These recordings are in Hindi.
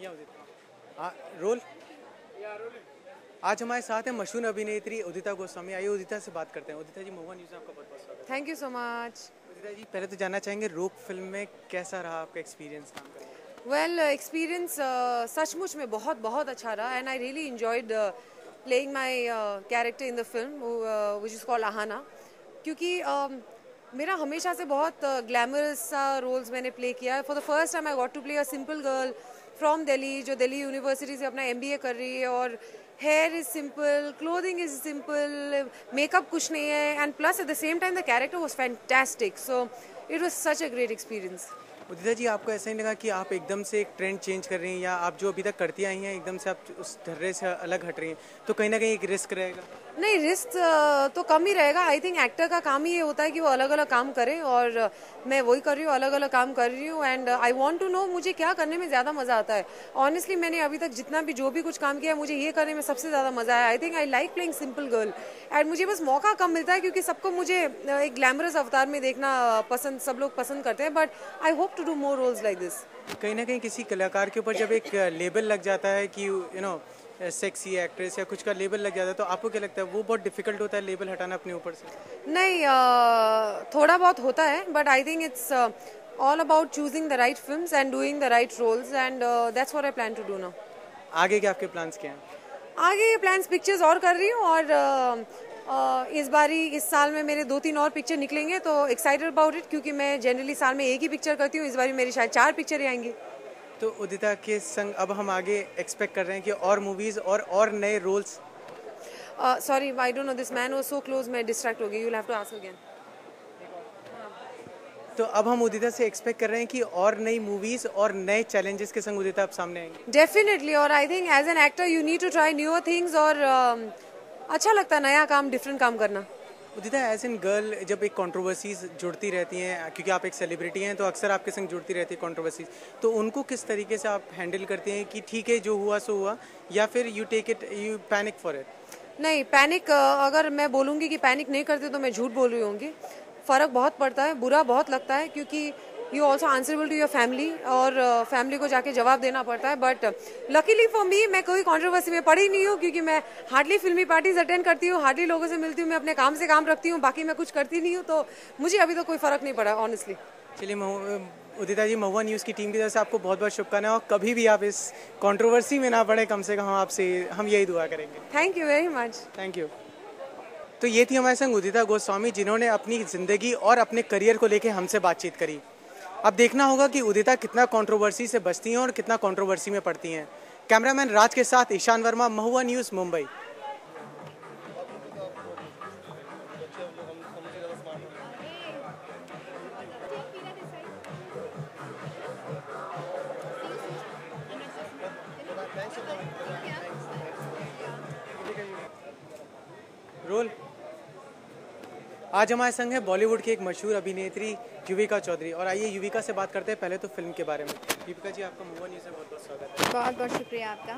रोल। आज हमारे साथ है मशहूर अभिनेत्री उदिता गोस्वामी। आइए उदिता से बात करते हैं। उदिता जी, महुआ न्यूज़ में आपका बहुत बहुत स्वागत है। Thank you so much. Udita ji, पहले तो जानना चाहेंगे रोक फिल्म में कैसा रहा आपका एक्सपीरियंस काम करने का? वेल, एक्सपीरियंस सचमुच में बहुत बहुत अच्छा रहा and I really enjoyed playing my character in the film which is called Aahana, क्योंकि मेरा हमेशा से बहुत ग्लैमरस सा रोल्स मैंने प्ले किया है। For the first time I got to play a simple girl from Delhi, जो दिल्ली यूनिवर्सिटी से अपना MBA कर रही है, और hair is simple, clothing is simple, makeup कुछ नहीं है, and plus at the same time the character was fantastic, so it was such a great experience. Udita ji, आपको ऐसा नहीं लगा कि आप एकदम से एक ट्रेंड चेंज कर रही हैं, या आप जो अभी तक करती आई हैं एकदम से आप उस ढर्रे से अलग हट रही हैं, तो कहीं ना कहीं एक रिस्क रहेगा? नहीं, रिस्क तो कम ही रहेगा। आई थिंक एक्टर का काम ही ये होता है कि वो अलग अलग काम करे, और मैं वही कर रही हूँ, अलग अलग काम कर रही हूँ, and I want to know मुझे क्या करने में ज़्यादा मज़ा आता है। ऑनेस्टली मैंने अभी तक जितना भी जो भी कुछ काम किया है, मुझे ये करने में सबसे ज़्यादा मज़ा आया। I think I like playing simple girl, and मुझे बस मौका कम मिलता है क्योंकि सबको मुझे एक ग्लैमरस अवतार में देखना पसंद, सब लोग पसंद करते हैं, but I hope to do more roles like this. कहीं ना कहीं किसी कलाकार के ऊपर जब एक लेबल लग जाता है कि सेक्सी एक्ट्रेस या कुछ का लेबल लग जाता है, तो आपको क्या लगता है वो बहुत डिफिकल्ट होता है लेबल हटाना अपने ऊपर से? नहीं, थोड़ा बहुत होता है, but I think it's all about choosing the right films and doing the right roles, and that's what I plan to do now. आगे के आपके प्लान्स क्या हैं? आगे ये प्लान्स पिक्चर्स और कर रही हूँ, और इस बारी इस साल में मेरे 2-3 और पिक्चर निकलेंगे, तो एक्साइटेड अबाउट इट, क्योंकि मैं जनरली साल में एक ही पिक्चर करती हूँ। इस बारी मेरी शायद 4 पिक्चरें आएंगी। तो उदिता के संग अब हम आगे एक्सपेक्ट कर रहे हैं कि और मूवीज और नए roles? Sorry, I don't know, this man was so close, मैं डिस्ट्रैक्ट हो गई। You will have to ask again. तो अब हम उदिता से एक्सपेक्ट कर रहे हैं कि और नई मूवीज और नए चैलेंजेस के संग उदिता अब सामने आएंगे। डेफिनेटली, और I think as an actor you need to try newer things, और अच्छा लगता है नया काम, डिफरेंट काम करना। उदिता, एज एन गर्ल जब एक कंट्रोवर्सीज जुड़ती रहती हैं, क्योंकि आप एक सेलिब्रिटी हैं, तो अक्सर आपके संग जुड़ती रहती है कंट्रोवर्सीज, तो उनको किस तरीके से आप हैंडल करती हैं कि ठीक है जो हुआ सो हुआ, या फिर you take it, you panic for it? नहीं, पैनिक अगर मैं बोलूँगी कि पैनिक नहीं करती तो मैं झूठ बोल रही होंगी। फ़र्क बहुत पड़ता है, बुरा बहुत लगता है, क्योंकि you also answerable to your family, और फैमिली को जाके जवाब देना पड़ता है। बट लकीली फॉर मी, मैं कोई कंट्रोवर्सी में पड़ी नहीं हूँ, क्योंकि मैं हार्डली फिल्मी पार्टीज अटेंड करती हूँ, हार्डली लोगों से मिलती हूँ, मैं अपने काम से काम रखती हूँ, बाकी मैं कुछ करती नहीं हूँ, तो मुझे अभी तो कोई फ़र्क नहीं पड़ा ऑनेस्टली। चलिए उदिता जी, महुआ न्यूज़ की टीम की तरफ से आपको बहुत बहुत शुभकामनाएं, और कभी भी आप इस कंट्रोवर्सी में ना पड़े, कम से कम आपसे हम यही दुआ करेंगे। Thank you very much. Thank you. तो ये थी हमारे संग उदिता गोस्वामी, जिन्होंने अपनी ज़िंदगी और अपने करियर को लेकर हमसे बातचीत करी। अब देखना होगा कि उदिता कितना कंट्रोवर्सी से बचती हैं और कितना कंट्रोवर्सी में पड़ती हैं। कैमरामैन राज के साथ ईशान वर्मा, महुआ न्यूज़, मुंबई। रोल। आज हमारे संग है बॉलीवुड की एक मशहूर अभिनेत्री युविका चौधरी, और आइए युविका से बात करते हैं पहले तो फिल्म के बारे में। युविका जी, आपका महुआ न्यूज़ में बहुत बहुत स्वागत है। बहुत बहुत शुक्रिया आपका।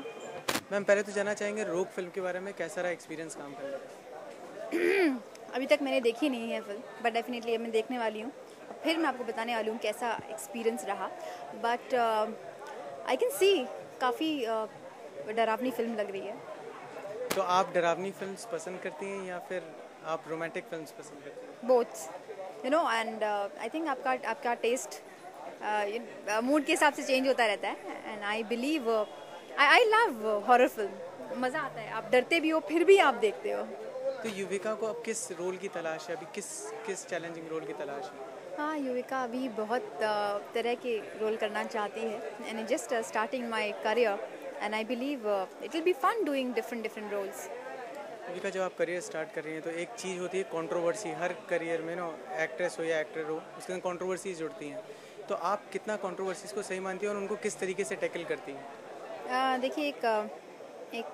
मैम, पहले तो जानना चाहेंगे रोक फिल्म के बारे में, कैसा रहा एक्सपीरियंस काम करने का? अभी तक मैंने देखी नहीं है फिल्म, बट डेफिनेटली अब मैं देखने वाली हूँ, फिर मैं आपको बताने वाली हूँ कैसा एक्सपीरियंस रहा। बट आई कैन सी काफ़ी डरावनी फिल्म लग रही है। तो आप डरावनी फिल्म्स पसंद करती हैं या फिर आप रोमांटिक फिल्म्स पसंद करती हैं? Both, you know, and I think आपका टेस्ट मूड के हिसाब से चेंज होता रहता है, and I believe I love horror film. मज़ा आता है, आप डरते भी हो फिर भी आप देखते हो। तो युविका को अब किस रोल की तलाश है, अभी किस चैलेंजिंग रोल की तलाश है? हाँ, युविका अभी बहुत तरह के रोल करना चाहती है, and just starting my career, and I believe it will be fun doing different roles. Yuvika, जब आप करियर स्टार्ट कर रही हैं तो एक चीज़ होती है कंट्रोवर्सी, हर करियर में ना, एक्ट्रेस हो या एक्टर हो, उसके अंदर कंट्रोवर्सीज जुड़ती हैं, तो आप कितना कंट्रोवर्सीज को सही मानती हैं और उनको किस तरीके से टैकल करती हैं? देखिए, एक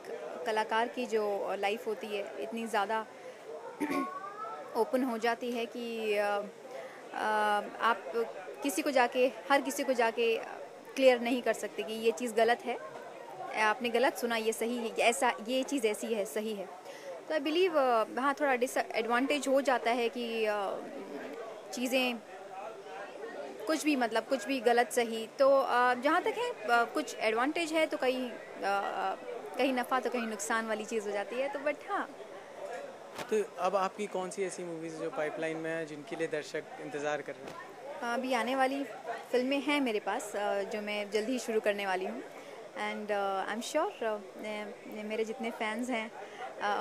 कलाकार की जो लाइफ होती है इतनी ज़्यादा ओपन हो जाती है कि आप हर किसी को जाके क्लियर नहीं कर सकते कि ये चीज़ गलत है, आपने गलत सुना, ये सही है, ऐसा ये चीज़ ऐसी है, सही है। तो आई बिलीव वहाँ थोड़ा डिसएडवांटेज हो जाता है कि चीज़ें कुछ भी मतलब कुछ भी गलत सही, तो जहाँ तक है कुछ एडवांटेज है तो कहीं नफ़ा तो कहीं नुकसान वाली चीज़ हो जाती है, तो बट हाँ। तो अब आपकी कौन सी ऐसी मूवीज़ जो पाइपलाइन में है जिनके लिए दर्शक इंतज़ार कर रहे हैं? अभी आने वाली फिल्में हैं मेरे पास जो मैं जल्द ही शुरू करने वाली हूँ, एंड आई एम श्योर मेरे जितने फैंस हैं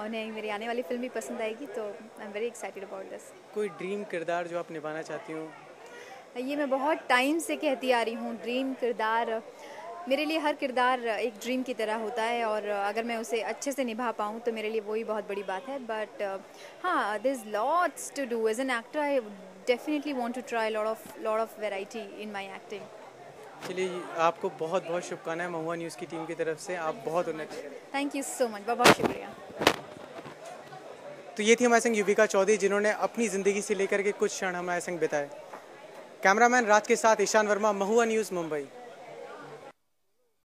उन्हें मेरी आने वाली फिल्म भी पसंद आएगी, तो I am very excited about this. कोई ड्रीम किरदार जो आप निभाना चाहती हो? ये मैं बहुत टाइम से कहती आ रही हूँ, ड्रीम किरदार मेरे लिए हर किरदार एक ड्रीम की तरह होता है, और अगर मैं उसे अच्छे से निभा पाऊँ तो मेरे लिए वही बहुत बड़ी बात है। बट हाँ, there is lots to do as an actor. I definitely want to try lot of variety in my acting. चलिए, आपको बहुत बहुत शुभकामनाएं महुआ न्यूज़ की टीम की तरफ से, आप बहुत उन्नति करें। थैंक यू सो मच, बहुत शुक्रिया। तो ये थी हमारे संग युविका चौधरी, जिन्होंने अपनी ज़िंदगी से लेकर के कुछ क्षण हमारे संग बिताए। कैमरामैन राज के साथ ईशान वर्मा, महुआ न्यूज़, मुंबई।